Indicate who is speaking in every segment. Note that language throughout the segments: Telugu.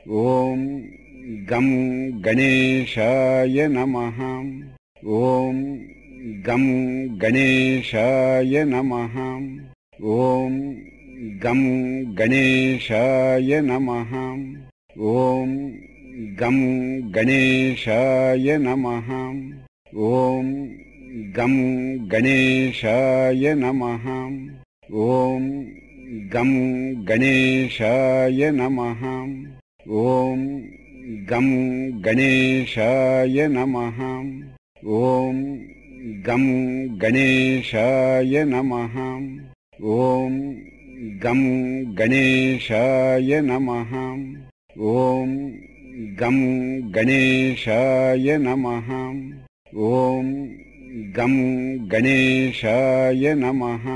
Speaker 1: ఓం గం గణేశాయ నమః. ఓం గం గణేశాయ నమః. ఓం గం గణేశాయ నమః. ఓం గం గణేశాయ నమః. ఓం గం గణేశాయ నమః. ఓం గం గణేశాయ నమః. ఓం గం గణేశాయ నమః. ఓం గం గణేశాయ నమః. ఓం గం గణేశాయ నమః. ఓం గం గణేశాయ నమః. ఓం గం గణేశాయ నమః.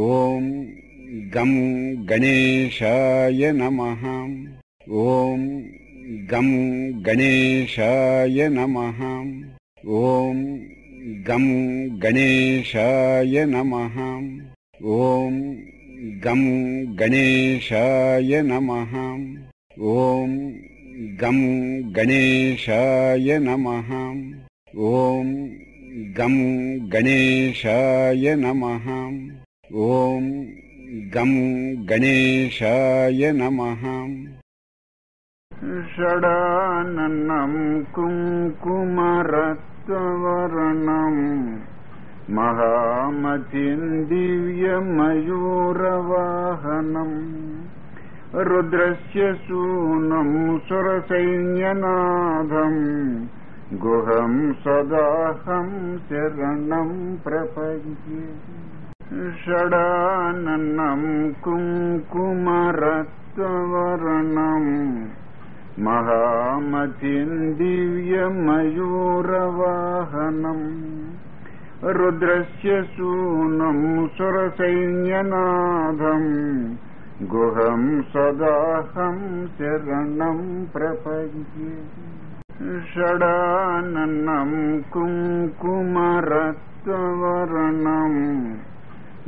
Speaker 1: ఓం గం గణేశాయ నమః. ఓం గం గణేశాయ నమః. ఓం గం గణేశాయ నమః. ఓం గం గణేశాయ నమః. ఓం గం గణేశాయ నమః. ఓం గం గణేశాయ నమః. ఓం గం గణేశాయ నమః.
Speaker 2: షడాననం కుంకుమరత్నవర్ణం మహామతిం దివ్యమయూరవాహనం రుద్రస్య సూనం సురసైన్యనాథం గుహం సదాహం శరణం ప్రపద్యే. షడాననం కుంకుమరత్నవర్ణం మహామతిం దివ్యమయూరవాహనం రుద్రస్య సూనం సురసైన్యనాథం గుహం సదాహం శరణం ప్రపద్యే. షడాననం కుంకుమరత్నవర్ణం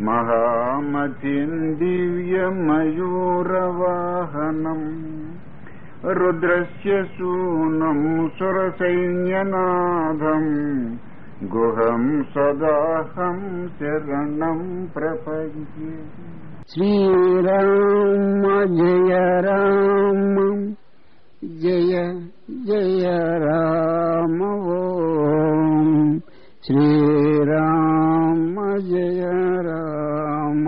Speaker 2: మహామతిం దివ్యమయూరవాహనం రుద్రస్య సూనం సురసైన్యనాథం గుహం సదాహం శరణం ప్రపద్యే.
Speaker 3: శ్రీరామ జయ రామ జయ జయ రామ. ఓం శ్రీరామ జయ రామ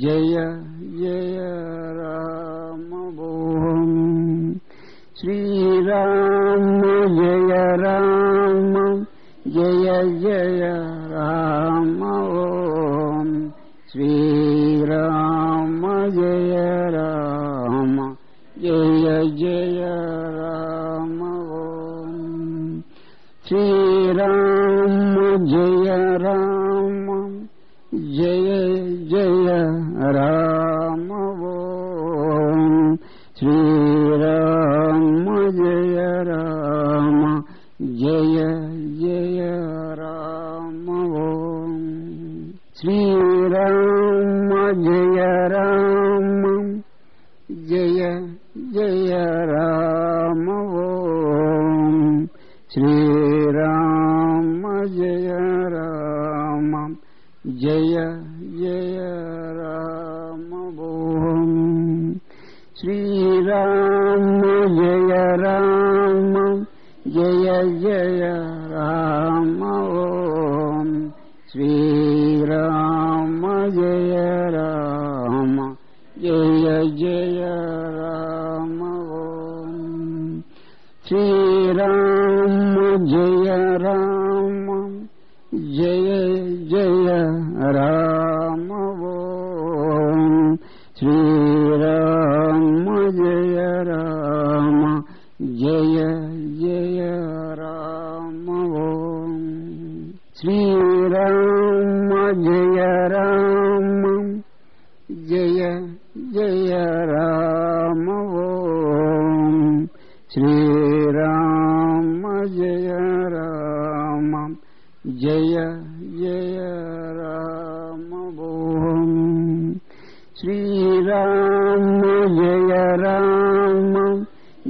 Speaker 3: జయ జయ రామ. ఓం శ్రీరామ జయ రామ జయ జయ రామ. ఓం శ్రీరామ జయ రామ జయ జయ రామ. ఓం శ్రీరామ జయ రామ జయ జయ రామ. ఓం శ్రీరామ జయ రామ జయ జయ రామ. ఓం శ్రీరామ జయ రామ జయ జయ రామ. ఓం శ్రీరామ జయ రామ జయ జయ రామ. ఓం శ్రీరామ జయ రామ జయ జయ రామ. ఓం శ్రీరామ జయ రామ జయ జయ రామ. ఓం శ్రీరామ జయ రామ జయ జయ రామ. ఓం శ్రీరామ జయ రామ జయ జయ రామ. ఓం శ్రీరామ జయ రామ జయ జయ రామ. ఓం శ్రీరామ జయ రామ జయ జయ రామ. ఓం శ్రీరామ జయ రామ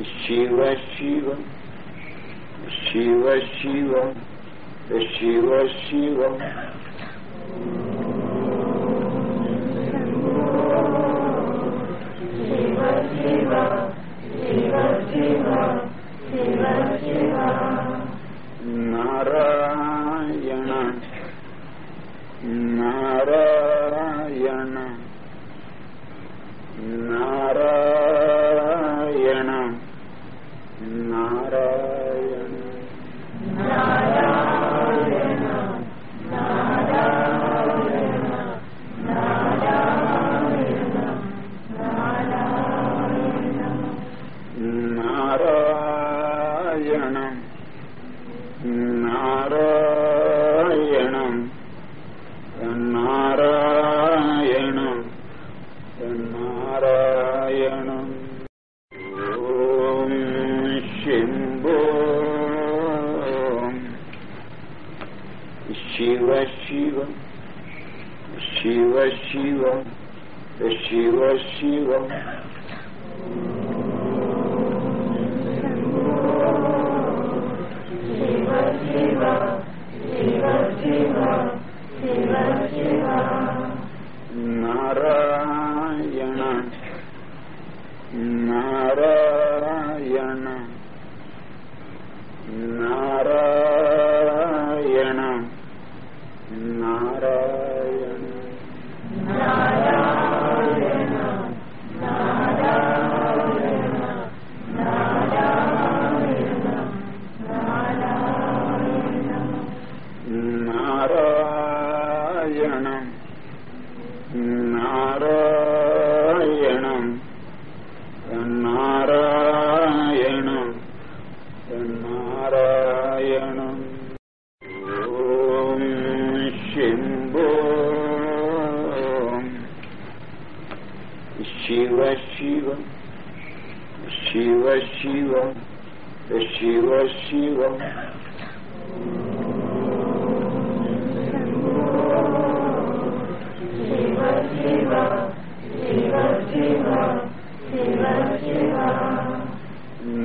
Speaker 2: శివ శివ శివ శివ శివ శివ నారాయణ నారాయణ నారాయణ నారాయణ నారాయణం నారాయణం నారాయణం నారాయణం ఓం శంభో శివ శివ శివ శివ శివ శివ నారాయణ నారాయణ నారాయణ నారాయణ నారాయణం నారాయణం నారాయణం నారాయణం ఓం శంభో శివ శివ శివ శివ శివ శివ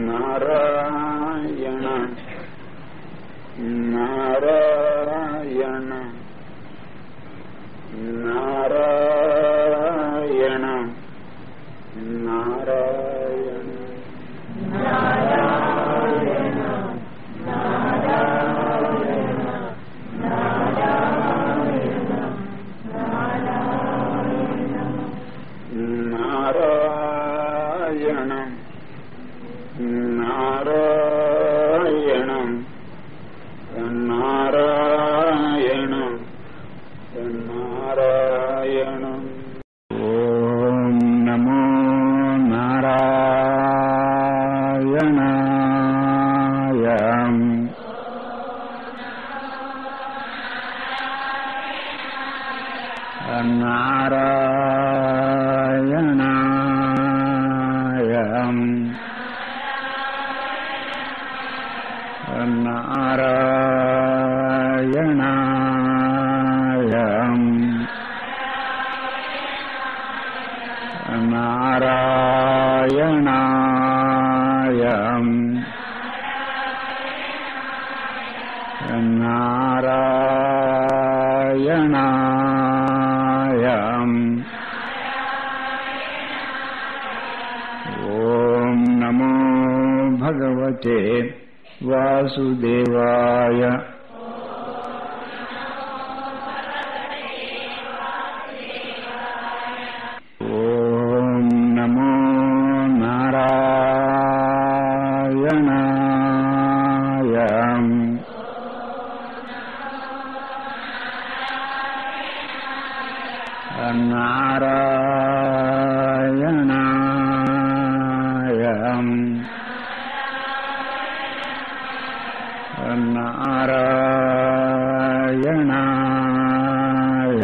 Speaker 2: నారాయణ నారాయణ నారాయణ నారాయణ నారాయణం నారాయణం నారాయణం నారాయణం
Speaker 3: ఓం నమో నారాయణాయ నారాయణాయ నారాయణాయ నారాయణాయ నారాయణాయ ఓం నమో భగవతే వాసుదేవాయ ఓం నమో నారాయణాయ నారాయణాయ నారాయణాయ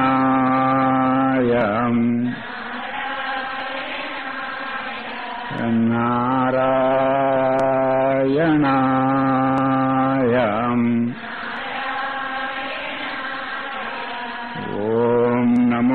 Speaker 3: నారాయణాయ నారాయణాయ ఓం నమో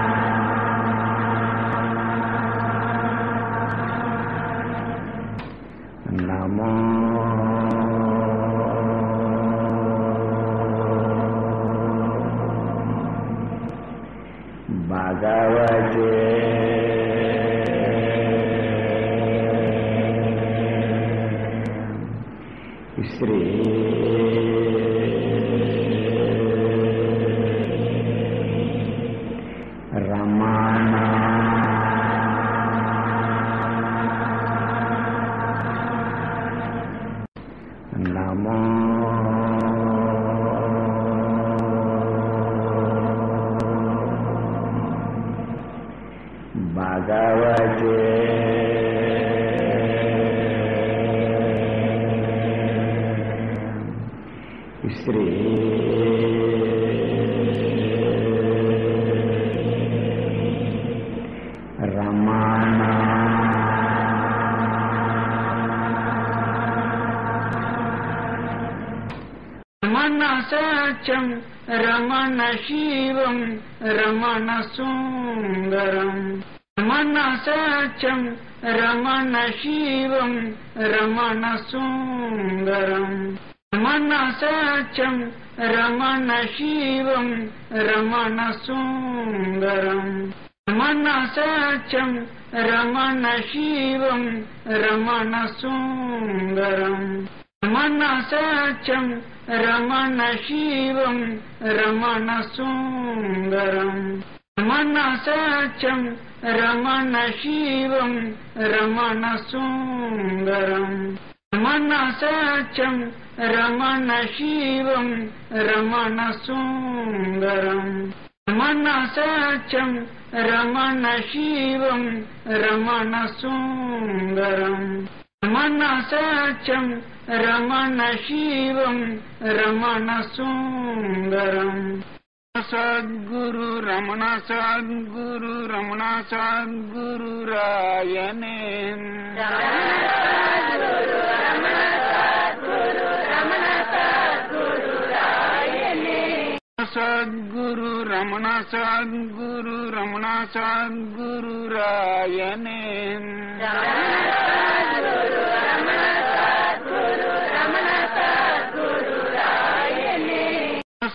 Speaker 3: నమో భగవతే శ్రీ రమణ भगवते श्री रमण
Speaker 4: रमण सत्यं रमण शिवं रमण सुंदरं रमण सत्यं रमण शिवं रमण सुंदरं रमण सत्यं रमण शिवं रमण सुंदरं रमण सत्यं रमण शिवं रमण सुंदरं रमण सत्यं रमण शिवं रमण सुंदरं रमण सत्यं रमण शिवं रमण सुंदरं रमण सत्यं रमण शिवं रमण सुंदरं रमण सत्यं रमण शिवं रमण सुंदरं रमण सत्यं रमण शिवं रमण सुंदरं सद्गुरु रमण सद्गुरु रायने सद्गुरु रमण सद्गुरु रायने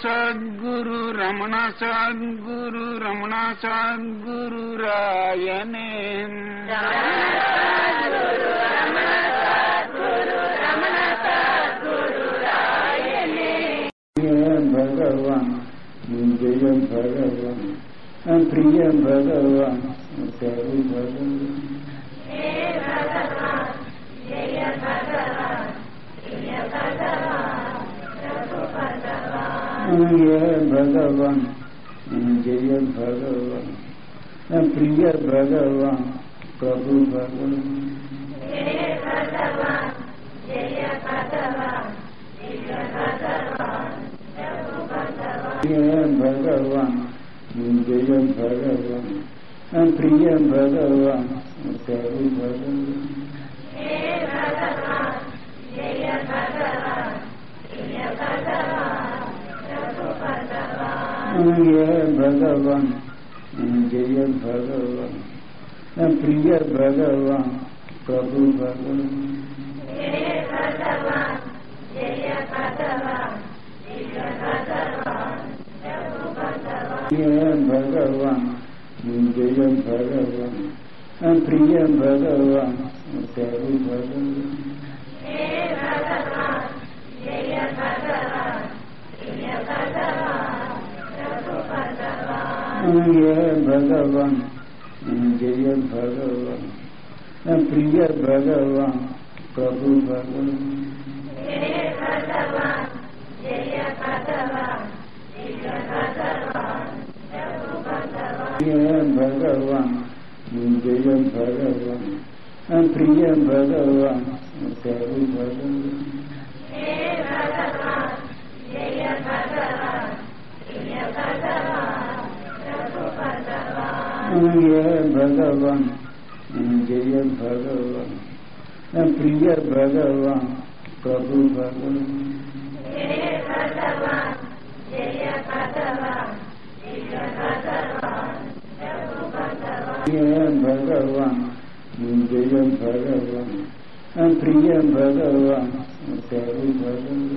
Speaker 4: सद्गुरु रमण सद्गुरु रायने
Speaker 3: भगवान जय भगवान प्रिय भगवान प्रभु भगवान भगवान जय भगवान प्रिय भगवान प्रभु भगवान भगवान जय भगवान प्रिय भगवान प्रभु भगवान भगवान जय भगवान प्रिय भगवान प्रभु भगवान भगवान जय भगवान प्रिय भगवान प्रभु भगवान भगवान जय भगवान प्रिय भगवान प्रभु भगवान भगवान जय भगवान प्रिय भगवान प्रभु भगवान भगवान जय भगवान प्रिय भगवान प्रभु भगवान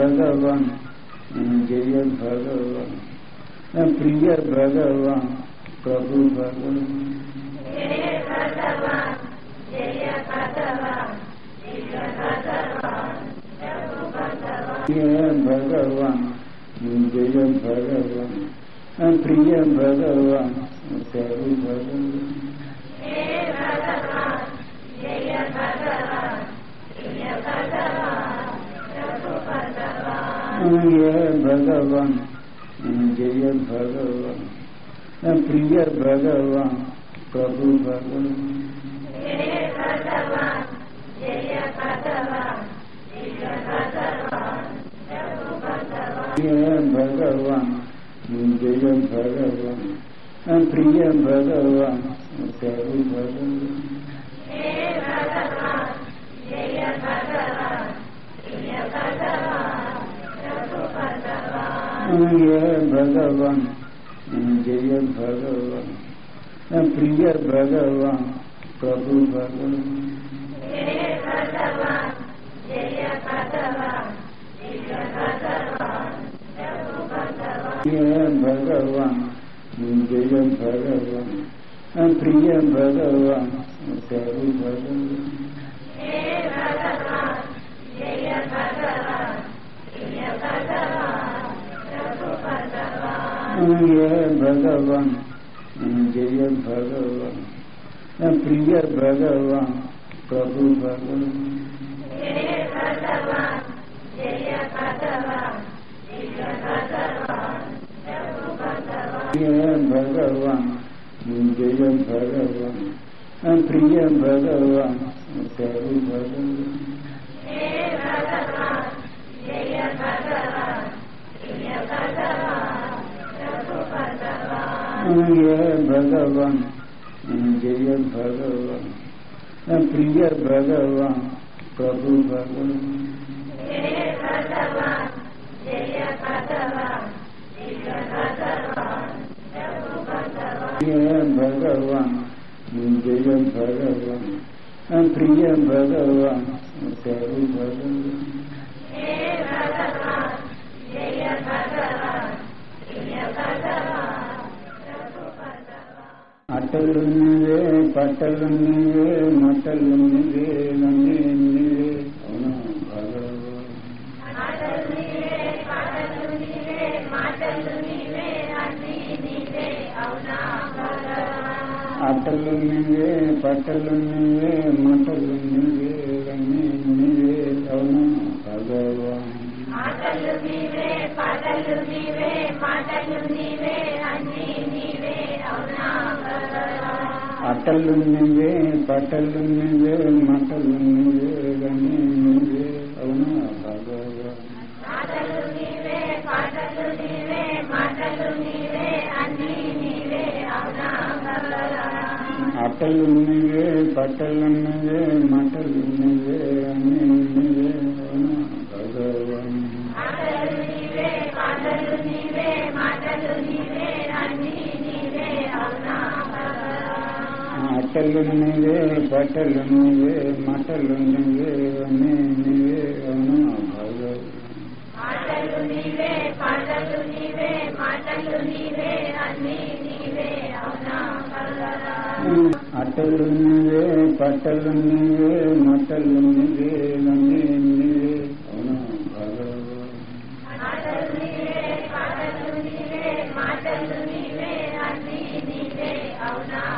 Speaker 3: भगवान जय भगवान प्रिय भगवान प्रभु भगवान भगवान जय भगवान प्रिय भगवान प्रभु भगवान भगवान जय भगवान प्रिय भगवान प्रभु भगवान ये भगवान जय भगवान प्रिय भगवान प्रभु भगवान ये भगवान जय भगवान प्रिय भगवान प्रभु भगवान ये भगवान जय भगवान प्रिय भगवान प्रभु भगवान ये भगवान जय भगवान प्रिय भगवान प्रभु भगवान ये भगवान जय भगवान प्रिय भगवान प्रभु भगवान ये भगवान जय भगवान प्रिय भगवान प्रभु भगवान ये भगवान जय भगवान प्रिय भगवान प्रभु भगवान ये भगवान जय भगवान प्रिय भगवान प्रभु भगवान అటలు నీవే పటలు నీవే మటలు నీవే నన్నే నీవే అవునా భగవాన్ అటలు నీవే పటలు నీవే మటలు నీవే నన్నే నీవే అవునా భగవాన్ అటలు నీవే పటలు నీవే మటలు నీవే నన్నే నీవే అవునా భగవాన్ అటలు నీవే పటలు నీవే మటలు నీవే నన్నే నీవే అవునా అటలు నీవే పటలు నీవే మటలు నీవే గని నీవే అవునా భగవాన్ అటలు నీవే పటలు నీవే మటలు నీవే అన్ని నీవే అవునా భగవాన్ అటలు నీవే పటలు నీవే మటలు నీవే అన్ని నీవే అవునా భగవాన్ అటలు నీవే పటలు నీవే మటలు నీవే అన్ని నీవే అవునా అటలు నీవే పటలు నీవే మటలు నీవే అన్నీ నీవే అవునా భగవాన్ అటలు నీవే పటలు నీవే మటలు నీవే అన్నీ నీవే అవునా భగవాన్ అటలు నీవే పటలు నీవే మటలు నీవే అన్నీ నీవే అవునా భగవాన్ అటలు నీవే పటలు నీవే మటలు నీవే అన్నీ నీవే అవునా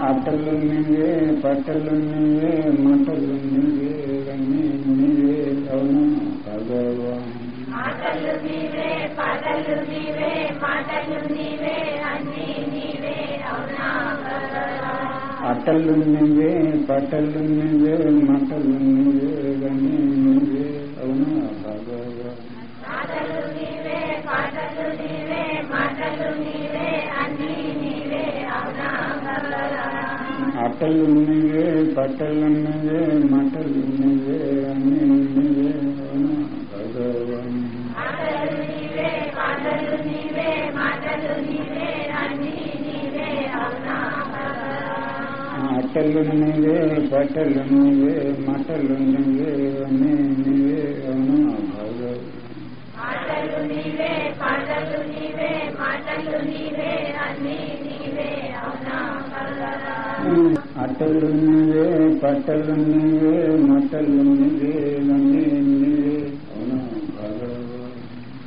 Speaker 3: అటలు నీవే పటలు నీవే మటలు నీవే అన్నీ నీవే అవునా భగవాన్ అటలు నీవే పటలు నీవే మటలు నీవే అన్నీ నీవే అవునా భగవాన్ అటలు నీవే పటలు నీవే మటలు నీవే అన్నీ నీవే అవునా భగవాన్ అటలు నీవే పటలు నీవే మటలు నీవే అన్నీ నీవే అవునా భగవాన్ అటలు నీవే పటలు నీవే మటలు నీవే అన్నీ నీవే అవునా భగవాన్ అటలు నీవే పటలు నీవే మటలు నీవే అన్నీ నీవే అవునా భగవాన్ అటలు నీవే పటలు నీవే మటలు నీవే అన్నీ నీవే అవునా భగవాన్ అటలు నీవే పటలు నీవే మటలు నీవే అన్నీ నీవే అవునా భగవాన్ అటలు నీవే పటలు నీవే మటలు నీవే అన్నీ నీవే అవునా భగవాన్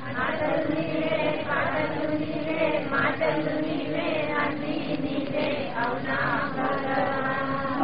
Speaker 3: అటలు నీవే పటలు నీవే మటలు నీవే అన్నీ నీవే అవునా భగవాన్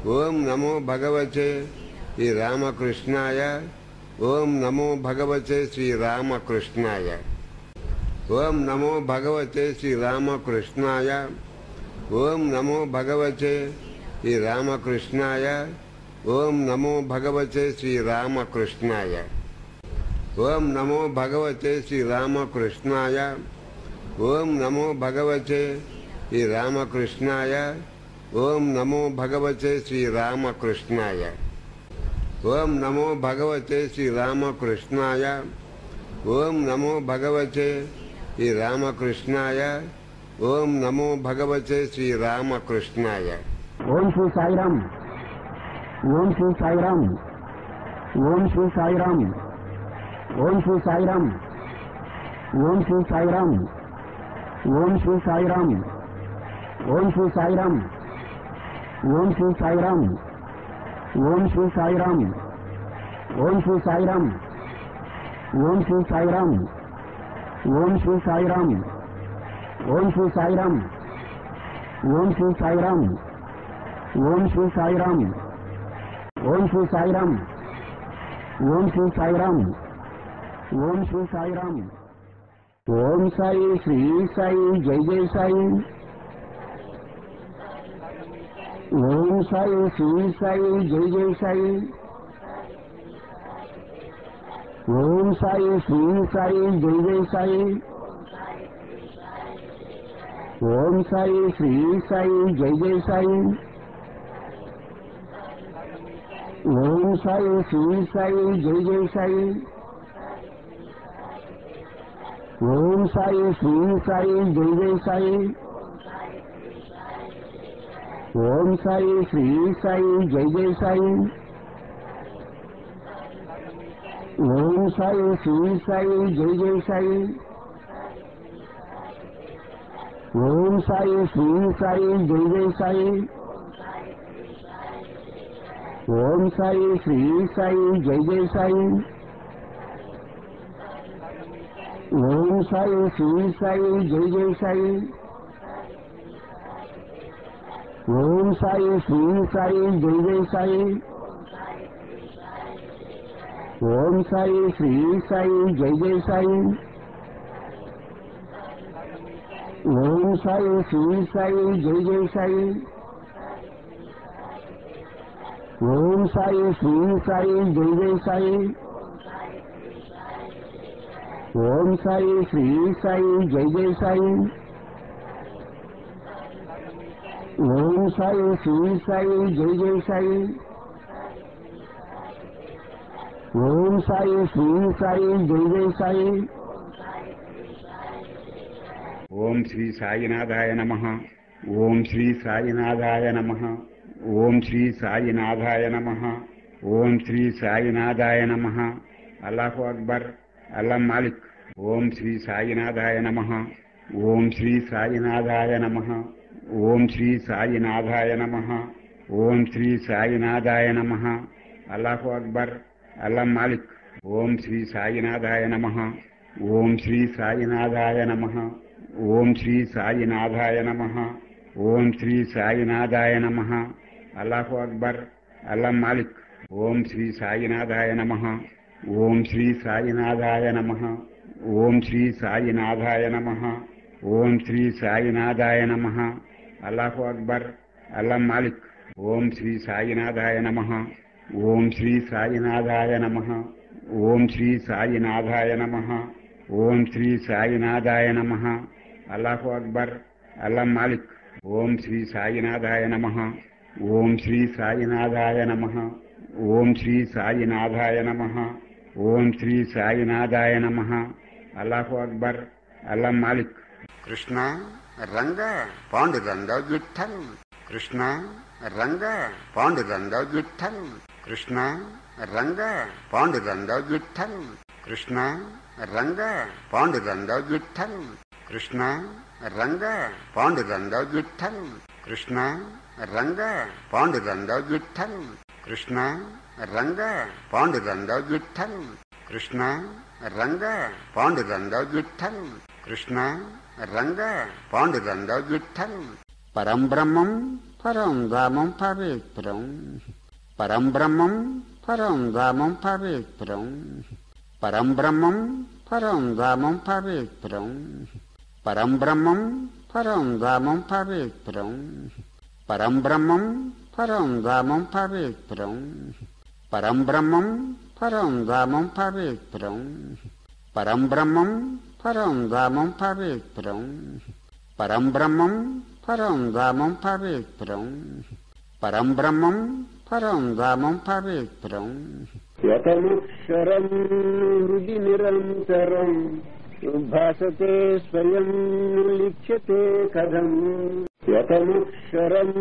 Speaker 5: ఓం నమో భగవతే శ్రీ రామకృష్ణాయ. ఓం నమో భగవతే శ్రీ రామకృష్ణాయ. ఓం నమో భగవతే శ్రీ రామకృష్ణాయ. ఓం నమో భగవతే శ్రీ రామకృష్ణాయ. ఓం నమో భగవతే శ్రీ రామకృష్ణాయ. ఓం నమో భగవతే శ్రీ రామకృష్ణాయ. ఓం నమో భగవతే శ్రీ రామకృష్ణాయ. ఓం నమో భగవతే శ్రీ రామకృష్ణాయ. ఓం నమో భగవతే శ్రీ రామకృష్ణాయ. ఓం నమో భగవతే శ్రీ రామకృష్ణాయ. ఓం నమో భగవతే శ్రీ రామకృష్ణాయ.
Speaker 1: ఓం శ్రీ సాయిరామ్. ఓం శ్రీ సాయిరామ్. ఓం శ్రీ సాయిరామ్. ఓం శ్రీ సాయిరామ్. ఓం శ్రీ సాయిరామ్. ఓం శ్రీ సాయిరామ్. ఓం శ్రీ సాయిరామ్. ఓం శ్రీ సాయిరామ్. ఓం శ్రీ సాయిరామ్. ఓం శ్రీ సాయిరామ్. ఓం శ్రీ సాయిరామ్. ఓం శ్రీ సాయిరామ్. ఓం శ్రీ సాయిరామ్. ఓం శ్రీ సాయిరామ్. ఓం శ్రీ సాయిరామ్. ఓం శ్రీ సాయిరామ్. ఓం శ్రీ సాయిరామ్. ఓం శ్రీ సాయిరామ్. ఓం సాయి శ్రీ సాయి జై జై సాయి. ఓం సాయి శ్రీ సాయి జై జై సాయి. ఓం సాయి శ్రీ సాయి జై జై సాయి. ఓం సాయి శ్రీ సాయి జై జై సాయి. ఓం సాయి శ్రీ సాయి జై జై సాయి. ఓం సాయి శ్రీ సాయి జై జై సాయి. ఓం సాయి శ్రీ సాయి జై జై సాయి. ఓం సాయి శ్రీ సాయి జై జై సాయి. ఓం సాయి శ్రీ సాయి జై జై సాయి. ఓం సాయి శ్రీ సాయి జై జై సాయి. ఓం సాయి శ్రీ సాయి జై జై సాయి. ఓం సాయి శ్రీ సాయి జై జై సాయి. ఓం సాయి శ్రీ సాయి జై జై సాయి. ఓం సాయి శ్రీ సాయి జై జై సాయి. ఓం సాయి శ్రీ సాయి జై జై సాయి. ఓం సాయి శ్రీ సాయి జై జై సాయి. ఓం సాయి శ్రీ సాయి జై జై సాయి. ఓం సాయి శ్రీ సాయి జై జై సాయి.
Speaker 3: ఓం శ్రీ సాయినాథాయ నమః. ఓం శ్రీ సాయినాథాయ నమః. ఓం శ్రీ సాయినాథాయ నమః. ఓం శ్రీ సాయినాథాయ నమః. అల్లాహు అక్బర్. అల్లా మాలిక్. ఓం శ్రీ సాయినాథాయ నమః. ఓం శ్రీ సాయినాథాయ నమః. ఓం శ్రీ సాయినాథాయ నమః. ఓం శ్రీ సాయినాథాయ నమః. అల్లాహు అక్బర్. అల్లా మాలిక్. ఓం శ్రీ సాయినాథాయ నమః. ఓం శ్రీ సాయినాథాయ నమః. ఓం శ్రీ సాయినాథాయ నమః. ఓం శ్రీ సాయినాథాయ నమః. అల్లాహు అక్బర్. అల్లా మాలిక్. ఓం శ్రీ సాయినాథాయ నమః. ఓం శ్రీ సాయినాథాయ నమః. ఓం శ్రీ సాయినాథాయ నమః. ఓం శ్రీ సాయినాథాయ నమః. అల్లాహు అక్బర్. అల్లా మాలిక్. ఓం శ్రీ సాయినాథాయ నమః. ఓం శ్రీ సాయినాథాయ నమః. ఓం శ్రీ సాయినాథాయ నమః. ఓం శ్రీ సాయినాథాయ నమః. అల్లాహు అక్బర్. అల్లా మాలిక్. ఓం శ్రీ సాయినాథాయ నమః. ఓం శ్రీ సాయినాథాయ నమః. ఓం శ్రీ సాయినాథాయ నమః. ఓం శ్రీ సాయినాథాయ నమః. అల్లాహు అక్బర్. అల్లా మాలిక్.
Speaker 5: కృష్ణ రంగ పాండురంగ విఠల్. కృష్ణ రంగ పాండురంగ విఠల్. కృష్ణ రంగ పాండురంగ విఠల్. కృష్ణ రంగ పాండురంగ విఠల్. కృష్ణ రంగ పాండురంగ విఠల్. కృష్ణ రంగ పాండురంగ విఠల్. కృష్ణ రంగ పాండురంగ విఠల్. కృష్ణ రంగ పాండురంగ విఠల్. కృష్ణ రంగ పాండురంగ విఠల్. పరం బ్రహ్మం పరం ధామం పవిత్రం పరం బ్రహ్మం పరం ధామం పవిత్రం పరం బ్రహ్మం పరం ధామం పవిత్రం పరం బ్రహ్మం పరం ధామం పవిత్రం పరం బ్రహ్మం పరం ధామం పవిత్రం పరం బ్రహ్మం పరం ధామం పవిత్రం పరం బ్రహ్మం పరం ధామం పవిత్రం పరం బ్రహ్మం పరం ధామం పవిత్రం పరం బ్రహ్మం పరం ధామం పవిత్రం
Speaker 1: యతముక్షరం హృది నిరంతరం భాసతే స్వయం లిఖ్యతే కథం యతముక్షరం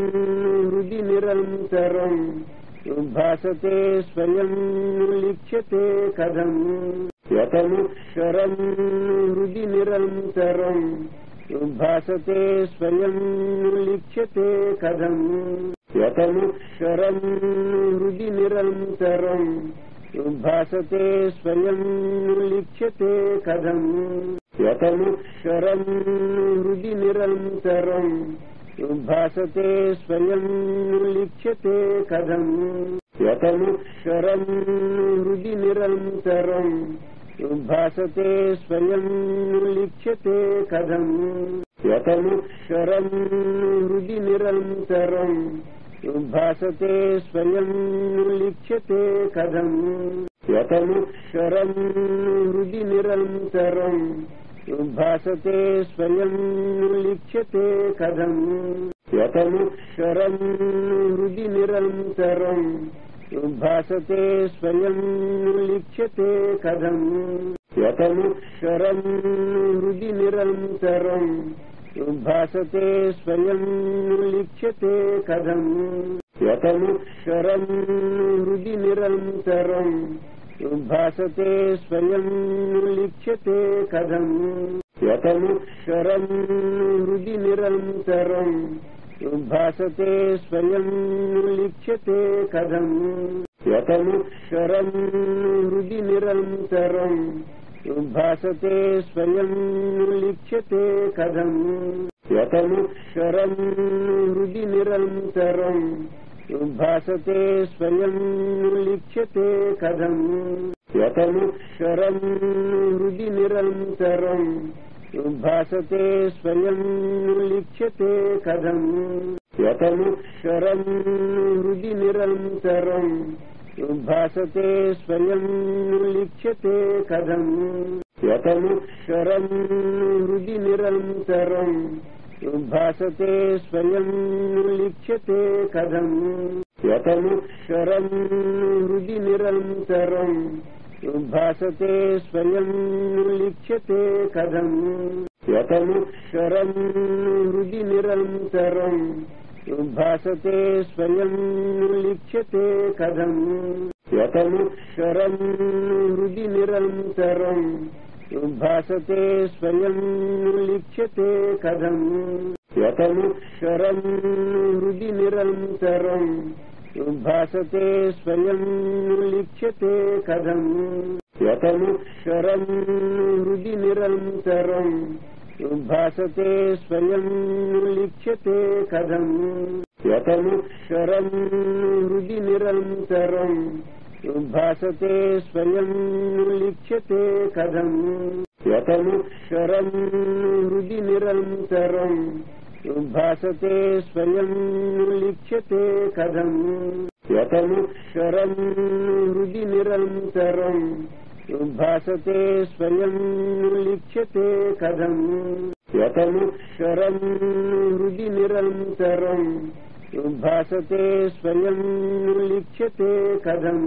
Speaker 1: హృది నిరంతరం భాసతే స్వయం లిఖ్యతే కథం యతముక్షరం హృది నిరంతరం భాసతే స్వయం లిఖ్యతే కథం యతముక్షరం హృది నిరంతరం భాసతే స్వయం లిఖ్యతే కథం యతముక్షరం హృది నిరంతరం భాసతే స్వయం లిఖ్యతే కథం యతముక్షరం హృది నిరంతరం భాసతే స్వయం లిఖ్యతే కథం యతముక్షరం హృది నిరంతరం భాసతే స్వయం లిఖ్యతే కథం యతముక్షరం హృది నిరంతరం భాసతే స్వయం లిఖ్యతే కథం యతముక్షరం హృది నిరంతరం భాసతే స్వయం లిఖ్యతే కథం యతముక్షరం హృది నిరంతరం భాసతే స్వయం లిఖ్యతే కథం యతముక్షరం హృది నిరంతరం భాసతే స్వయం లిఖ్యతే కథం యతముక్షరం హృది నిరంతరం భాసతే స్వయం లిఖ్యతే కథం యతముక్షరం హృది నిరంతరం భాసతే స్వయం లిఖ్యతే కథం యతముక్షరం హృది నిరంతరం భాసతే స్వయం లిఖ్యతే కథం యతముక్షరం హృది నిరంతరం భాసతే స్వయం లిఖ్యతే కథం యతముక్షరం హృది నిరంతరం భాసతే స్వయం లిఖ్యతే కథం యతముక్షరం హృది నిరంతరం భాసతే స్వయం లిఖ్యతే కథం యతముక్షరం హృది నిరంతరం భాసతే స్వయం లిఖ్యతే కథం యతముక్షరం హృది నిరంతరం భాసతే స్వయం లిఖ్యతే కథం యతముక్షరం హృది నిరంతరం భాసతే స్వయం లిఖ్యతే కథం యతముక్షరం హృది నిరంతరం భాసతే స్వయం లిఖ్యతే కథం యతముక్షరం హృది నిరంతరం భాసతే స్వయం లిఖ్యతే కథం యతముక్షరం హృది నిరంతరం భాసతే స్వయం లిఖ్యతే కథం యతముక్షరం హృది నిరంతరం భాసతే స్వయం లిఖ్యతే కథం యతముక్షరం హృది నిరంతరం భాసతే స్వయం లిఖ్యతే కథం యతముక్షరం హృది నిరంతరం భాసతే స్వయం లిఖ్యతే కథం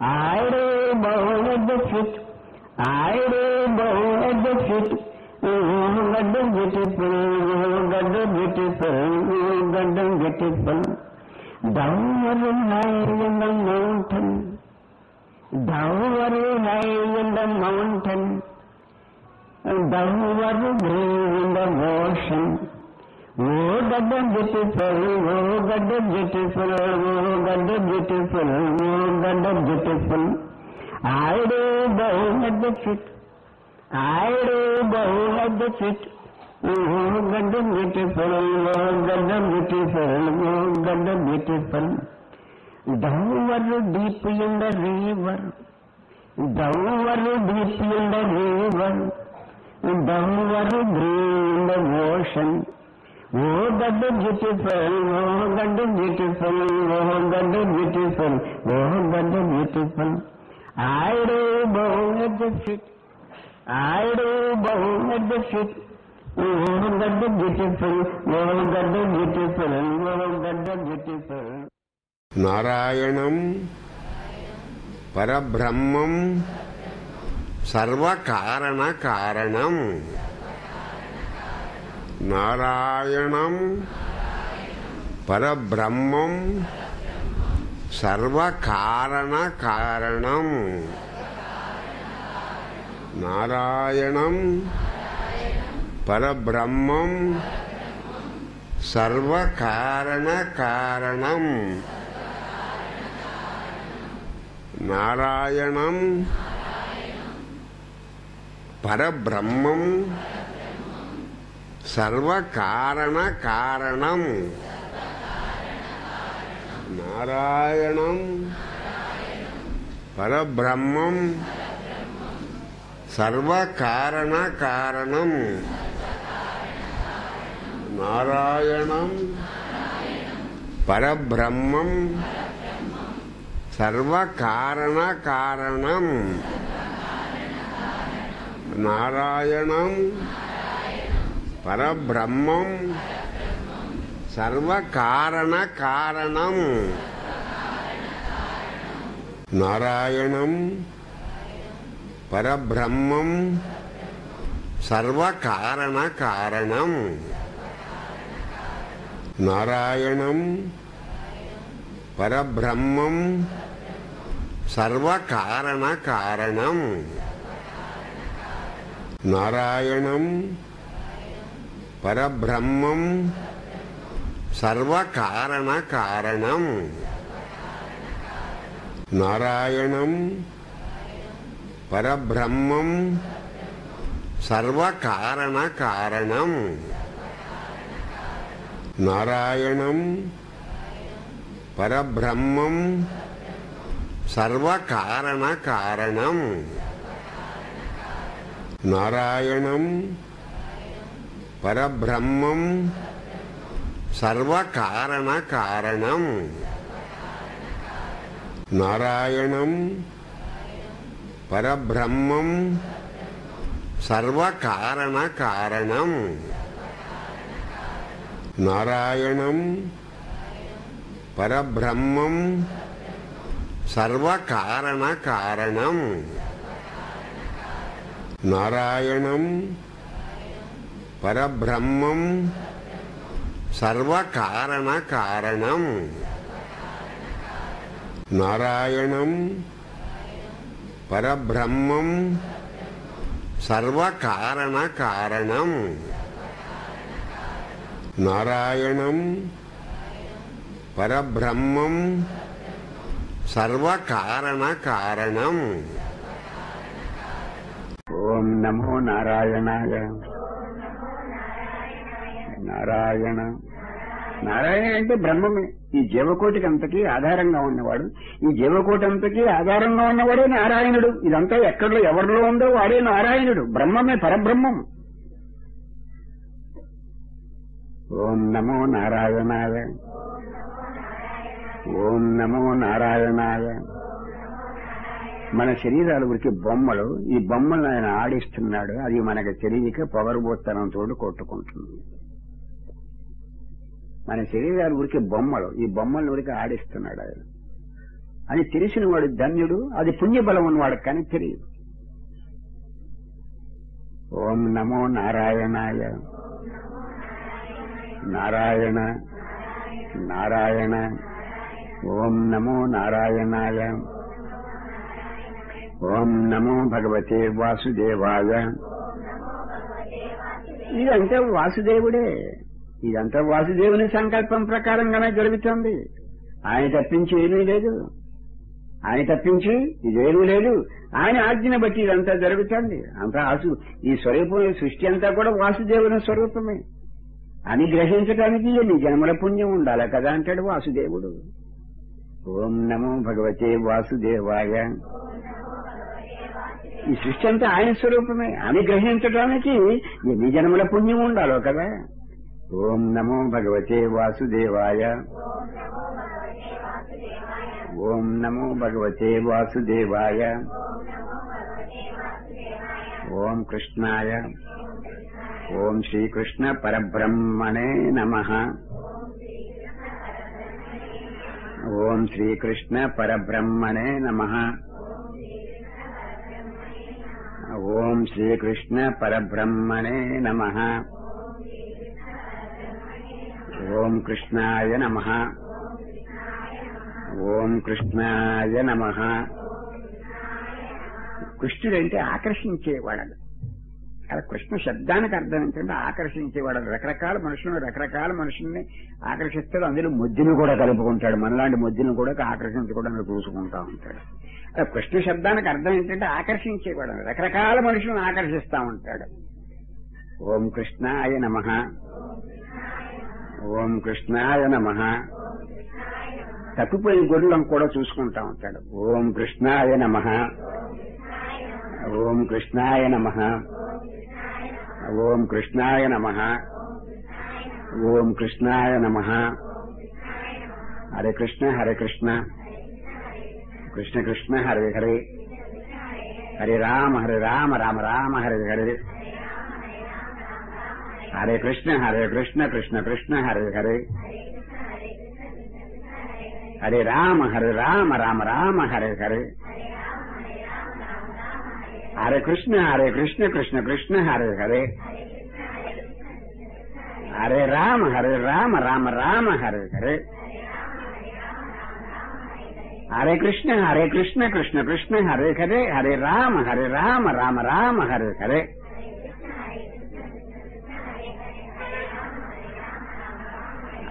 Speaker 6: I lay down at the foot, I lay down at the foot, God the beautiful, God the beautiful, God the beautiful. Down very high in the mountain, down very high in the mountain, down very grave in the ocean. Oh, God the beautiful, oh, God the beautiful, oh, God the beautiful, oh, God the beautiful. I lay down at the foot, I do bow at the feet. Oh, God the beautiful, oh, God the beautiful, oh, God the beautiful. Thou art deep in the river. Thou art deep in the river. Thou art green in the ocean. Oh, God the beautiful, oh, God the beautiful, oh, God the beautiful, oh, God the beautiful. I do bow at the feet. I do bow at the feet. Oh, God the beautiful, oh, God the beautiful, oh, God the beautiful.
Speaker 5: నారాయణం పరబ్రహ్మం సర్వకారణ కారణం. నారాయణం పరబ్రహ్మం సర్వకారణ కారణం. నారాయణం పరబ్రహ్మం సర్వకారణ కారణం. నారాయణం పరబ్రహ్మం సర్వకారణ కారణం. నారాయణం పరబ్రహ్మం సర్వకారణ కారణం. నారాయణం పరబ్రహ్మం సర్వకారణ కారణం. నారాయణం పరబ్రహ్మం సర్వకారణ కారణం. నారాయణం పరబ్రహ్మం సర్వకారణ కారణం. నారాయణం పరబ్రహ్మం సర్వకారణ కారణం. నారాయణం పరబ్రహ్మం సర్వకారణ కారణం. నారాయణం పరబ్రహ్మం సర్వకారణ కారణం. నారాయణం పరబ్రహ్మం సర్వకారణ కారణం. నారాయణం పరబ్రహ్మం సర్వకారణ కారణం. నారాయణం పరబ్రహ్మం సర్వకారణ కారణం. నారాయణం పరబ్రహ్మం సర్వకారణ కారణం. నారాయణం పరబ్రహ్మం సర్వకారణ కారణం. నారాయణం పరబ్రహ్మం సర్వకారణ కారణం. నారాయణం పరబ్రహ్మం సర్వకారణ కారణం.
Speaker 3: ఓం నమో నారాయణాయ. నారాయణ నారాయణ అంటే బ్రహ్మమే. ఈ జీవకోటికి అంతకీ ఆధారంగా ఉన్నవాడు, ఈ జీవకోటి అంతకీ ఆధారంగా ఉన్నవాడే నారాయణుడు. ఇదంతా ఎక్కడో ఎవరిలో ఉందో వాడే నారాయణుడు. బ్రహ్మమే, పరబ్రహ్మం. ఓం నమో నారాయణాయ. ఓం నమో నారాయణాయ. మన శరీరాల గురించి బొమ్మలు, ఈ బొమ్మలను ఆయన ఆడిస్తున్నాడు. అది మనకు తెలియక పొగరుబోత్తనంతో కొట్టుకుంటుంది. మన శరీరాల గురించి బొమ్మలు, ఈ బొమ్మల గురికి ఆడిస్తున్నాడు ఆయన. అది తెలిసిన వాడు ధన్యుడు. అది పుణ్యబలం ఉన్నవాడు కానీ తెలియదు. ఓం నమో నారాయణాయ. నారాయణ నారాయణ. ఓం నమో నారాయణాయ. ఓం నమో భగవతే వాసుదేవాయ. ఇదంతా వాసుదేవుడే. ఇదంతా వాసుదేవుని సంకల్పం ప్రకారంగానే జరుగుతుంది. ఆయన తప్పించి ఏమీ లేదు.
Speaker 6: ఆయన తప్పించి ఇదేమీ లేదు. ఆయన ఆజ్ఞను బట్టి ఇదంతా జరుగుతుంది. అంతా ఈ స్వరూపం, ఈ సృష్టి అంతా కూడా వాసుదేవుని స్వరూపమే అని గ్రహించడానికి ఎన్ని జన్మల పుణ్యం ఉండాలి కదా అంటాడు వాసుదేవుడు. ఓం నమో భగవతే వాసుదేవాయ. ఈ సృష్టి అంతా ఆయన స్వరూపమే అని గ్రహించడానికి ఎన్ని జన్మల పుణ్యం ఉండాలో కదా. ఓం నమో భగవతే వాసుదేవాయ. ఓం నమో భగవతే వాసుదేవాయ. ఓం కృష్ణాయ. ఓం శ్రీకృష్ణ పరబ్రహ్మణే నమః. ఓం శ్రీకృష్ణ పరబ్రహ్మణే నమః. ఓం శ్రీకృష్ణ పరబ్రహ్మణే నమః. ఓం కృష్ణాయ నమః. ఓం కృష్ణాయ నమః. కృష్ణుడంటే ఆకర్షించేవాడు. అలా కృష్ణ శబ్దానికి అర్థం ఏంటంటే ఆకర్షించేవాడు. రకరకాల మనుషుల్ని ఆకర్షిస్తాడు. అందులో ముద్దును కూడా కలుపుకుంటాడు. మనలాంటి ముద్దును కూడా ఆకర్షించుకోవడానికి చూసుకుంటా ఉంటాడు. అలా కృష్ణ శబ్దానికి అర్థం ఏంటంటే ఆకర్షించేవాడు. రకరకాల మనుషులను ఆకర్షిస్తా ఉంటాడు. ఓం కృష్ణాయ నమః. ఓం కృష్ణాయ నమః. తప్పిపోయిన గొర్రెలను కూడా చూసుకుంటా ఉంటాడు. ఓం కృష్ణాయ నమః. ఓం కృష్ణాయ నమః. ఓం కృష్ణాయ నమః. ఓం కృష్ణాయ నమః. హరే కృష్ణ హరే కృష్ణ, కృష్ణ కృష్ణ హరే హరే, హరే రామ రామ రామ హరే హరే, హరే కృష్ణ కృష్ణ కృష్ణ హరే హరే, హరే రామ రామ రామ హరే హరే, హరే కృష్ణ కృష్ణ కృష్ణ హరే హరే, హరే రామ రామ రామ హరే హరే, హరే కృష్ణ కృష్ణ కృష్ణ హరే హరే, హరే రామ రామ రామ హరే హరే,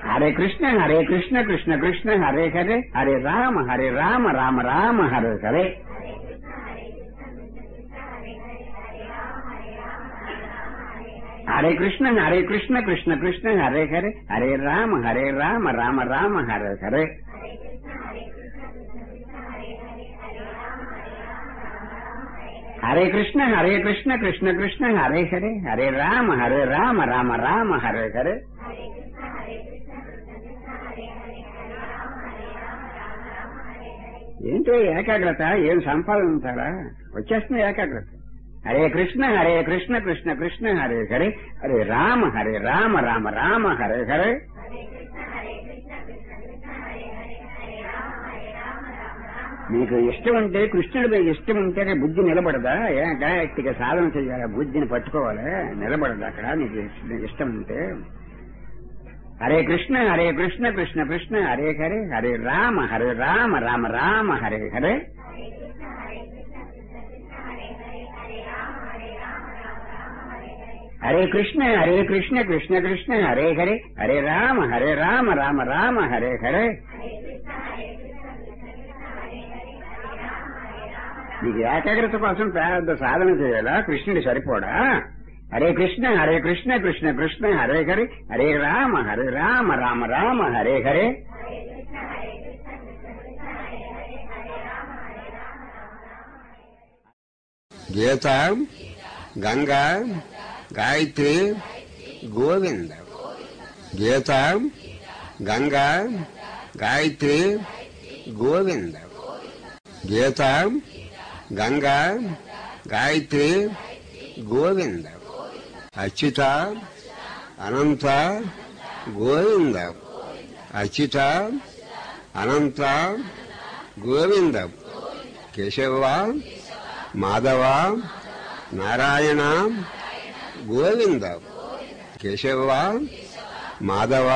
Speaker 6: హరే కృష్ణ కృష్ణ కృష్ణ హరే హరే, హరే రామ రామ రామ హరే హరే. హరే కృష్ణ కృష్ణ కృష్ణ హరే హరే, హరే రామ రామ రామ హరే హరే. హరే కృష్ణ కృష్ణ కృష్ణ హరే హరే, హరే రామ రామ రామ హరే హరే. ఏంటో ఏకాగ్రత, ఏం సంపాదించాలా, వచ్చేస్తుంది ఏకాగ్రత. హరే కృష్ణ కృష్ణ కృష్ణ హరే హరే, హరే రామ రామ రామ హరే హరే. మీకు ఇష్టం ఉంటే, కృష్ణుడి మీద ఇష్టం ఉంటేనే బుద్ధి నిలబడదా? గట్టిగా సాధన చేయాలి, బుద్ధిని పట్టుకోవాలి, నిలబడదు అక్కడ నీకు ఇష్టం ఉంటే. హరే కృష్ణ కృష్ణ కృష్ణ హరే హరే, హరే రామ రామ రామ హరే హరే. హరే కృష్ణ కృష్ణ కృష్ణ హరే హరే, హరే రామ రామ రామ హరే హరే. నీకు ఏకాగ్రత కోసం పెద్ద సాధన చేయాలా? కృష్ణుడి సరిపోడా? హరే కృష్ణ కృష్ణ కృష్ణ హరే హరే, హరే రామ రామ రామ హరే హరే.
Speaker 5: గీత, గంగా, గాయత్రి, గోవింద. గీత, గంగా, గాయత్రి, గోవింద. గీత, గంగా, గాయత్రి, గోవింద. అచ్యుత, అనంత, గోవింద. అచ్యుత, అనంత, గోవింద. కేశవ, మాధవ, నారాయణ, గోవింద. కేశవ, మాధవ,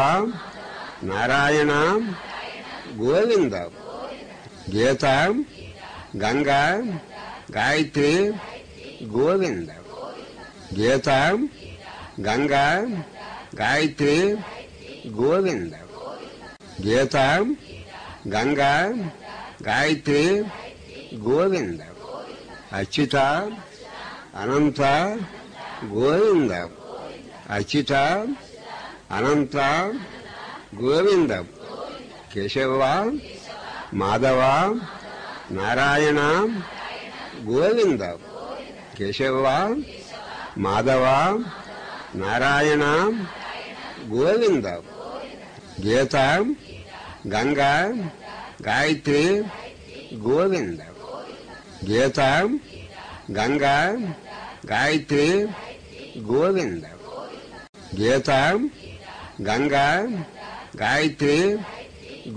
Speaker 5: నారాయణ, గోవింద. గీత, గంగా, గాయత్రి, గోవింద. గీత, గంగా, గాయత్రి, గోవింద. గీత, గంగా, గాయత్రి గోవింద అచ్యుత అనంత గోవింద అచ్యుత అనంత గోవింద కేశవ మాధవ నారాయణ గోవింద కేశవ మాధవ నారాయణ గోవింద గీత గంగా గాయత్రి గోవింద గీత గంగా గాయత్రి గోవింద గీత గంగా గాయత్రి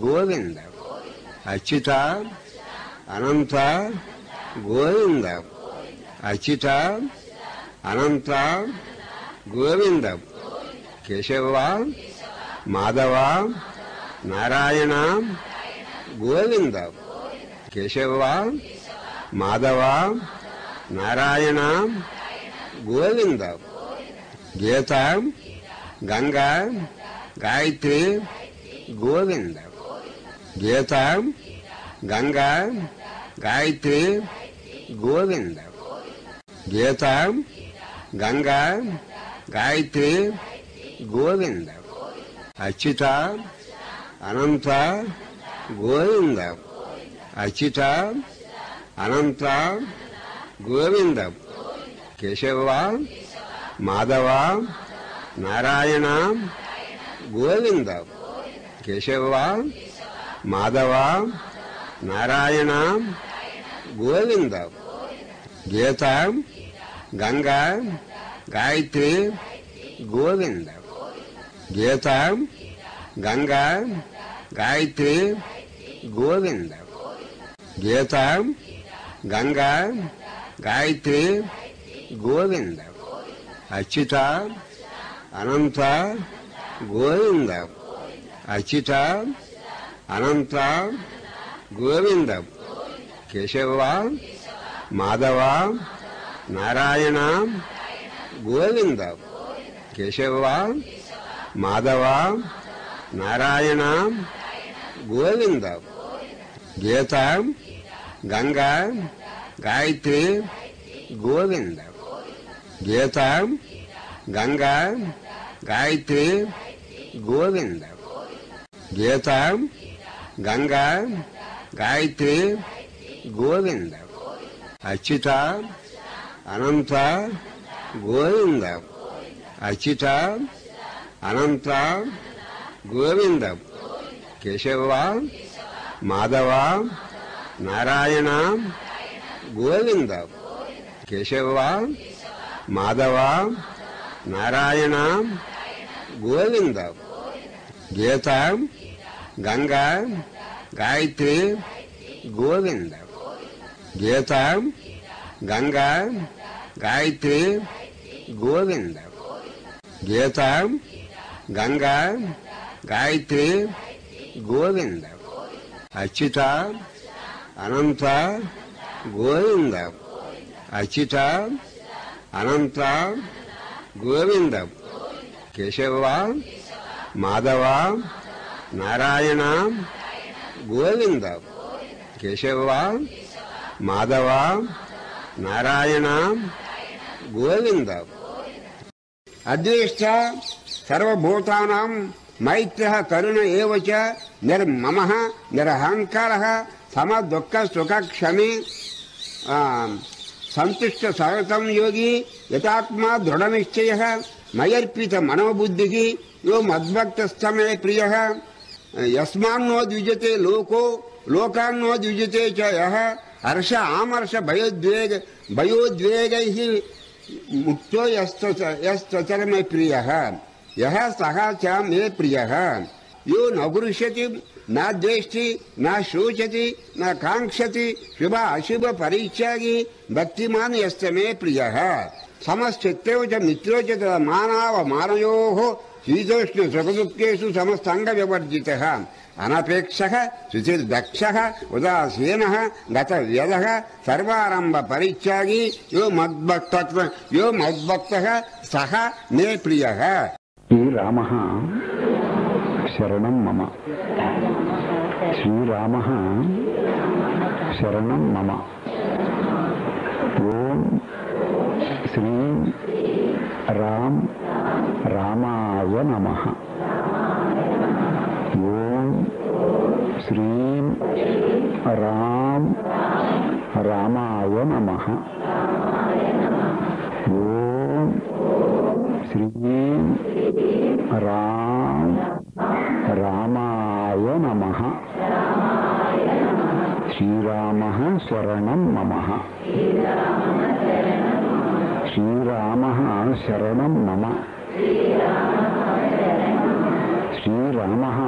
Speaker 5: గోవింద అచ్యుత అనంత గోవింద అచ్యుత అనంత గోవింద కేశవ మాధవ నారాయణ గోవింద కేశవ మాధవ నారాయణ గోవింద గీత గంగా గాయత్రి గోవింద గీత గంగా గాయత్రి గోవింద గీత గంగా గాయత్రి గోవింద అచ్యుత అనంత గోవింద అచ్యుత అనంత గోవింద కేశవ మాధవ నారాయణ గోవింద కేశవ మాధవ నారాయణ గోవింద గీత గంగా గాయత్రి గోవింద గీత గంగా గాయత్రి గోవింద గీత గంగా గాయత్రి గోవింద అచ్యుత అనంత గోవింద అచ్యుత అనంత గోవింద కేశవ మాధవ నారాయణ గోవింద కేశవ మాధవ నారాయణ గోవింద గీత గంగా గాయత్రి గోవింద గీత గంగా గాయత్రి గోవింద గీత గంగా గాయత్రి గోవింద అచ్యుత అనంత గోవింద అచ్యుత అనంత గోవింద కేశవ మాధవ నారాయణ గోవింద కేశవ మాధవ నారాయణ గోవింద గీత గంగా గాయత్రి గోవింద గీత గంగా గాయత్రి గోవింద గీత గంగా గాయత్రి గోవింద అచ్యుత అనంత గోవింద అచ్యుత అనంత గోవింద కేశవ మాధవ నారాయణ గోవింద కేశవ మాధవ నారాయణ గోవింద అద్వేష్ట సర్వభూతానాం మైత్రః కరుణ ఏవ చ నిర్మమః నిరహంకారః సమదుఃఖ సుఖ క్షమే సంతుష్ట సహృతం యోగి యథాత్మా దృఢనిశ్చయః మయర్పిత మనోబుద్ధిః యో మద్భక్తస్థమే ప్రియః యస్మాన్నో ద్విజతే లోకో లోకాన్నో ద్విజతే చ యః హర్ష ఆమర్ష భయోద్వేగైః ముక్తో యస్తచరమే ప్రియః యః సహ చ మే ప్రియః యో నగృహ్యతి నా ద్వేష్టి నా శోచతి నా కాంక్షతి శుభ అశుభ పరిత్యాగి భక్తిమాన్ యస్తమే ప్రియః సమశ్చిత్రో చ మిత్రో చ మానవ మానయోః శీతోష్ణ సుఖదుఃఖేషు సమస్తంగ వివర్జితః అనపేక్షః శుచిర్దక్షః ఉదాసీనః గత వ్యదః సర్వారంభ పరిత్యాగి యో మద్భక్తః సహ మే ప్రియః.
Speaker 3: శ్రీరామః శరణం మమ. శ్రీరామః శరణం మమ. ఓం శ్రీం రామ్ రామాయ నమః. ఓం శ్రీం రామ్ రామాయ నమః. ఓం శ్రీం రామ్ రామాయ నమః. శ్రీరామః శరణం మమ. శ్రీరామః శరణం మమ. శ్రీరామః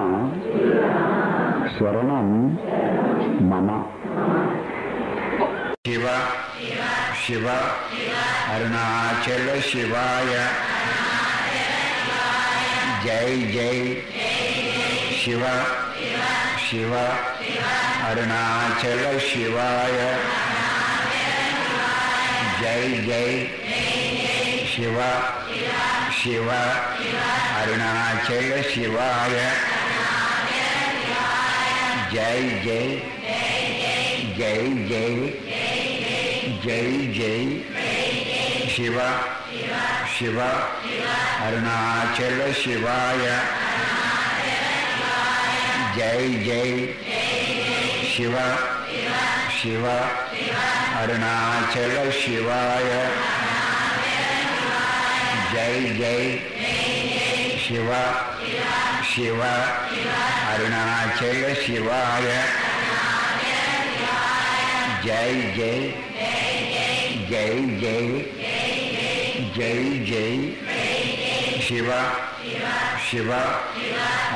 Speaker 3: శరణం మమ. శివ శివ అరుణాచల శివాయ జై జై. శివ శివ అరుణాచల శివాయ జై జై. శివ శివ అరుణాచల శివాయ జై జై. జై జై జై జై. శివ శివ అరుణాచల శివాయ జై జై. శివ శివ అరుణాచల శివాయ జై జై. శివ శివ అరుణాచల శివాయ జై జై. జై జై జై జై. శివ శివ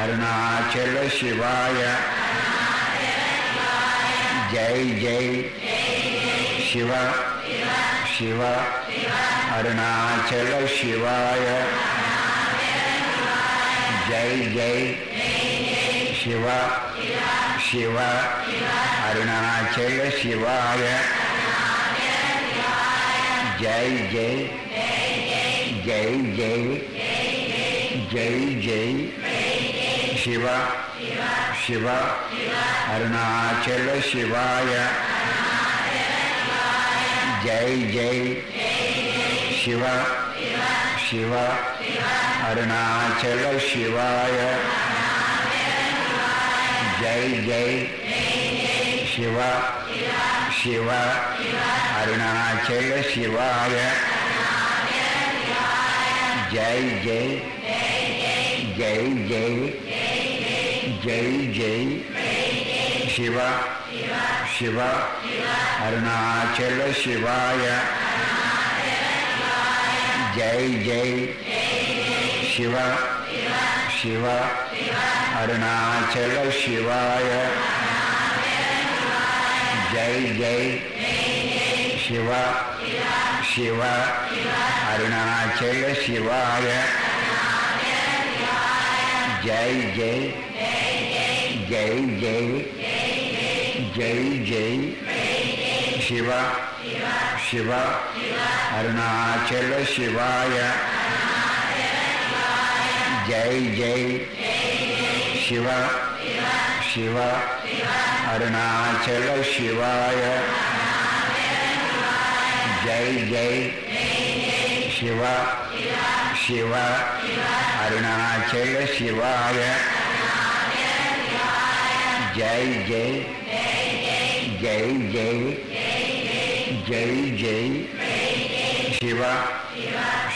Speaker 3: అరుణాచల శివాయ జై జై. శివ శివ అరుణాచల శివాయ జై జై. శివ శివ అరుణాచల శివాయ జై జై. జై జై జై జై. శివ శివ అరుణాచల శివాయ జై జై. శివ శివ అరుణాచల శివాయ జై జై. శివ శివ అరుణాచల శివాయ జై జై. జై జై జై జై. శివ శివ అరుణాచల శివాయ జై జై. శివ శివ అరుణాచల శివాయ జై జై. శివ శివ అరుణాచల శివాయ జై జై. జై జై జై జై. శివ శివ అరుణాచల శివాయ జై జై. శివ శివ అరుణాచల శివాయ జై జై. శివ శివ అరుణాచల శివాయ జై జై. జై జై జై జై. శివ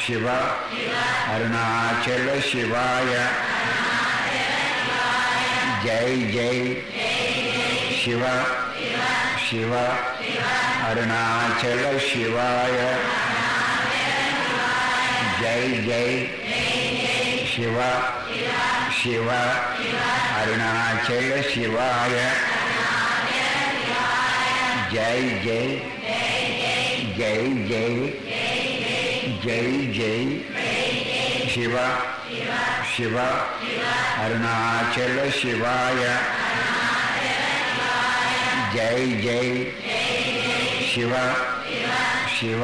Speaker 3: శివ అరుణాచల శివాయ జై జై. శివ శివ అరుణాచల శివాయ జై జై. శివ శివ అరుణాచల శివాయ జై జై. జై జై జై జై. శివ శివ అరుణాచల శివాయ జై జై. శివ శివ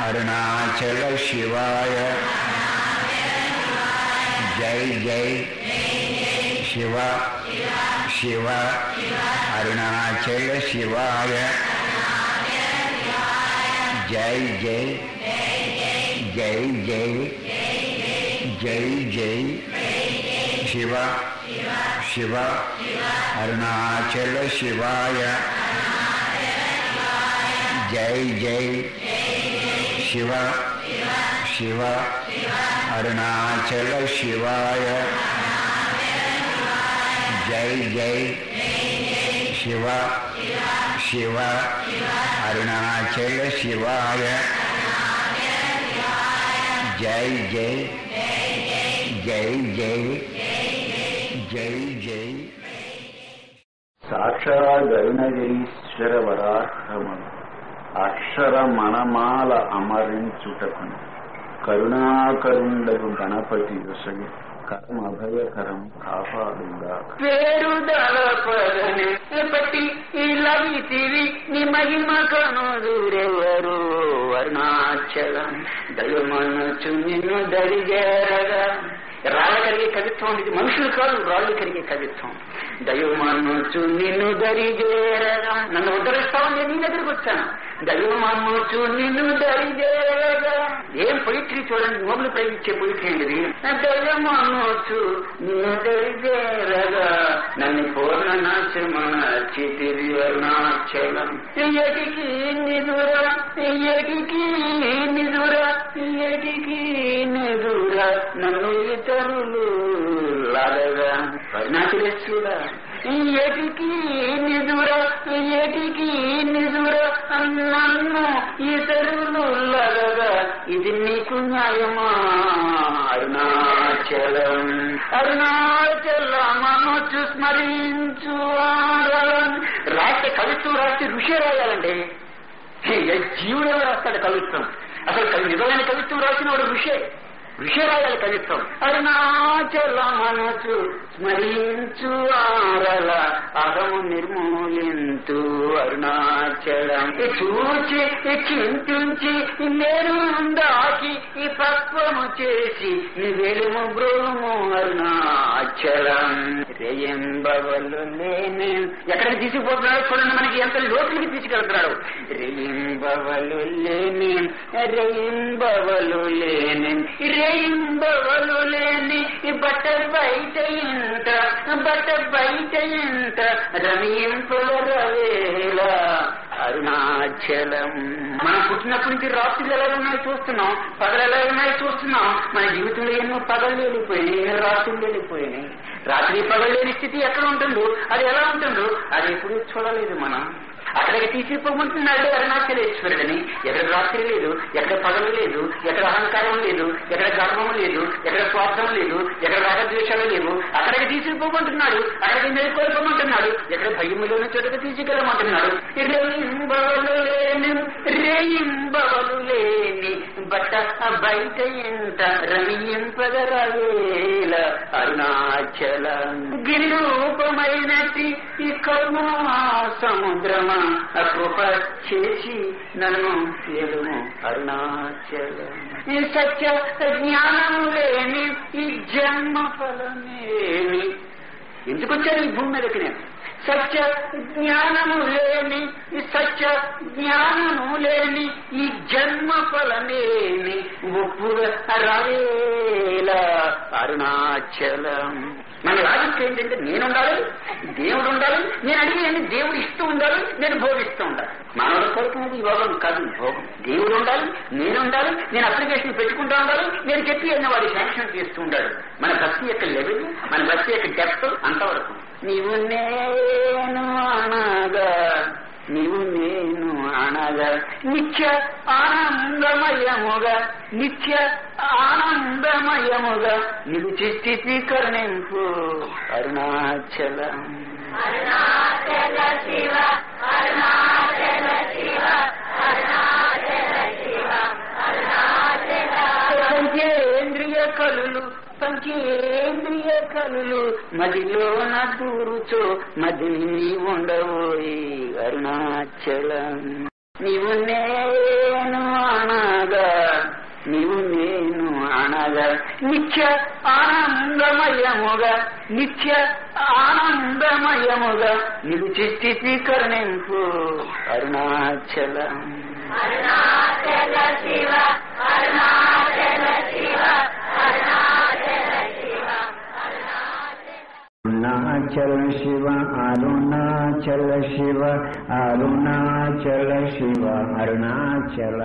Speaker 3: అరుణాచల శివాయ జై జై. శివ శివ అరుణాచల శివాయ జై జై జై జై జై జై శివ శివ అరుణాచల శివాయ జై జై శివ శివ అరుణాచల శివాయ జై జై శివ శివ అరుణాచల శివాయ జై జై జై జై జై జై
Speaker 2: సాక్షాదరుణగిరీశ్వర వరాహమును అక్షర మనమాల అమరించుటకును కరుణాకరుండగు గణపతి వసగి కర్మభయకరం కాపాడుగా
Speaker 4: పేరుదలపదని పట్టి లవితివి నీ మహిమ కనుదురెవరు అరుణాచలం దయమనచు నిన్ను దరిజేరగా రాళ్ళ కరిగే కవిత్వం ఇది మనుషులు కాదు రాళ్ళు కరిగే కవిత్వం దైవమనచు నిన్ను దరిజేరగా నన్ను ఉద్ధరిస్తావని నేను నీ దగ్గరికి వచ్చాను దైవమనచు నిన్ను దరిజేరగా ఏం పొయిట్రీ చూడండి నోబులు ప్రయోగించే పొయిట్రీ అండి దైవమనచు నిన్ను దరిజేరగా నన్ను పూర్ణ నాశమర్చితివి అరుణాచలం ఎటికి నిదురా ఎటికి నిదురా ఎటికి నిదురా నన్ను ఇతరులు లాగా అరుణాచలేశ్వరా ఎటికి నిదురా ఎటికి నిదురా నన్ను ఇతరులు లాగా ఇది నీకు న్యాయమా అరుణాచలం అరుణాచలమనొచ్చు స్మరించు రాస్తే కవిత్వం రాస్తే ఋషి రాయాలండి జీవుడే రాస్తాడు కవిత్వం అసలు నిజమైన కవిత్వం రాసిన వాడు ఋషి రాయాలి కవిత్వం అరుణాచలమనొచ్చు స్మరించు ఆరల అహము నిర్మూలింతు అరుణాచలం చూచి చింతించి నేను దాకి ఈ పక్వము చేసి నీ వెలుము బ్రోము అరుణాచలం రేయింబవలు లేని ఎక్కడికి తీసుకుపోతున్నాడో చూడండి మనకి ఎంత లోతులకి తీసుకెళ్తున్నాడు రేయింబవలు లేని రేయింబవలు లేని రేయింబవలు లేని బట్ట బయట ఇంత రమీంపుల రవేళ అరుణాచలం మనం పుట్టినప్పటి నుంచి రాత్రులు ఎలా ఉన్నాయో చూస్తున్నాం పగలు ఎలా ఉన్నాయో చూస్తున్నాం మన జీవితంలో ఎన్నో పగలు వెళ్ళిపోయినాయి ఎన్నో రాత్రులు వెళ్ళిపోయినాయి రాత్రి పగలు లేని స్థితి ఎక్కడ ఉంటుందో అది ఎలా ఉంటుందో అది ఎప్పుడు చూడలేదు మనం అక్కడికి తీసిపోమంటున్నాడు అరుణాచలేశ్వరుడని ఎక్కడ రాత్రి లేదు ఎక్కడ పగలు లేదు ఎక్కడ అహంకారం లేదు ఎక్కడ గర్వం లేదు ఎక్కడ స్వార్థం లేదు ఎక్కడ రాగద్వేషాలు లేవు అక్కడికి తీసుకుపోమంటున్నాడు అక్కడికి మేల్కొల్పమంటున్నాడు ఎక్కడ భయములోని చోటకు తీసుకెళ్ళమంటున్నాడు రేయింబవలు లేని బట్ట బయట ఎంత రమింపగరవేల అరుణాచలం గిరిరూపమైనటి ఈ కర్మా సముద్రమా కృప చేసి నన్ను ఎలుము అరుణాచలం ఈ సత్య జ్ఞానము లేని ఈ జన్మ ఫలమేమి ఎందుకు వచ్చాను ఈ భూమి మీదకి నేను సత్య జ్ఞానము లేని ఈ జన్మ ఫలమేమి ఒప్పుగా రావేలా అరుణాచలం మన లాజిక్ ఏంటంటే నేనుండాలి దేవుడు ఉండాలి నేను అడిగేది దేవుడు ఇస్తూ ఉండాలి నేను భోగిస్తూ ఉండాలి మానవుడు కోరుకునేది యోగం కాదు భోగం దేవుడు ఉండాలి నేనుండాలి నేను అప్లికేషన్ పెట్టుకుంటూ ఉండాలి నేను చెప్పి అన్న వాడి శాంక్షన్ చేస్తూ ఉండాలి మన భక్తి యొక్క లెవెల్ మన భక్తి యొక్క డెప్త్ అంతవరకు నీవు నేను అనగా నిత్య ఆనందమయముగా నిలిచి స్థితి కరుణింపు అరుణాచలం పంచేంద్రియ కలులు మదిలో దూరుచో మదిని నీ ఉండబోయి అరుణాచలం నీవు నేను అనగా నిత్య ఆనందమయముగా నిరంతరముగా నిత్య ఆనందమయముగా నిలిచి స్థితి కరుణింపు అరుణాచలం.
Speaker 7: అరుణాచల శివ అరుణాచల శివ అరుణాచల శివ
Speaker 6: అరుణాచల శివ అరుణాచల శివ అరుణాచల శివ అరుణాచల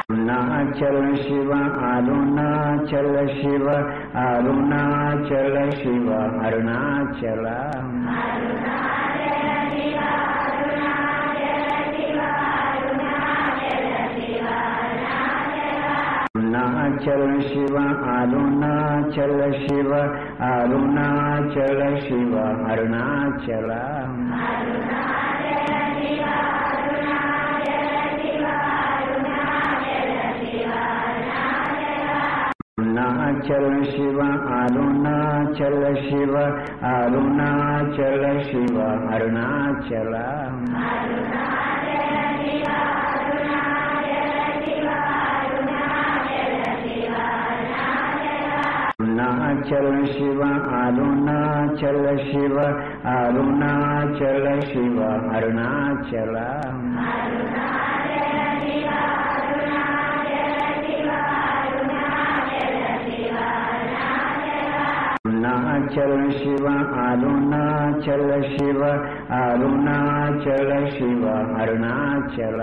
Speaker 6: అరుణాచల శివ అరుణాచల శివ అరుణాచల శివ అరుణాచల అరుణాచల శివ అరుణాచల శివ అరుణాచల శివ అరుణాచల అరుణాచల శివ అరుణాచల శివ అరుణాచల శివ అరుణాచల అరుణాచల శివ అరుణాచల శివ అరుణాచల శివ అరుణాచల అరుణాచల శివ అరుణాచల శివ అరుణాచల శివ అరుణాచల